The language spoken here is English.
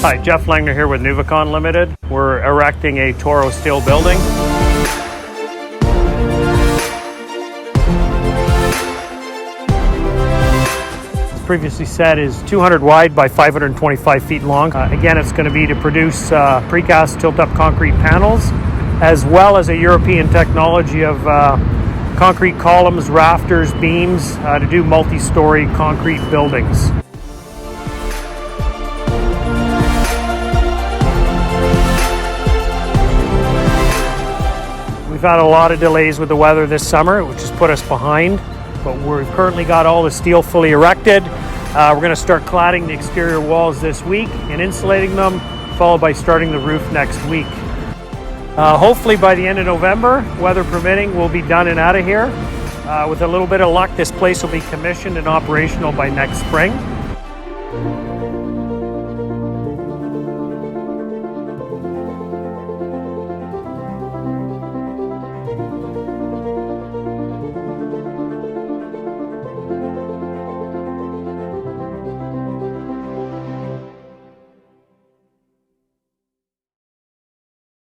Hi, Jeff Langner here with Nuvocon Ltd. We're erecting a Toro steel building. As previously said, is 200 wide by 525 feet long. Again, it's going to be to produce precast tilt-up concrete panels, as well as a European technology of concrete columns, rafters, beams to do multi-story concrete buildings. We've had a lot of delays with the weather this summer, which has put us behind, but we've currently got all the steel fully erected. We're going to start cladding the exterior walls this week and insulating them, followed by starting the roof next week. Hopefully by the end of November, weather permitting, we'll be done and out of here. With a little bit of luck, this place will be commissioned and operational by next spring.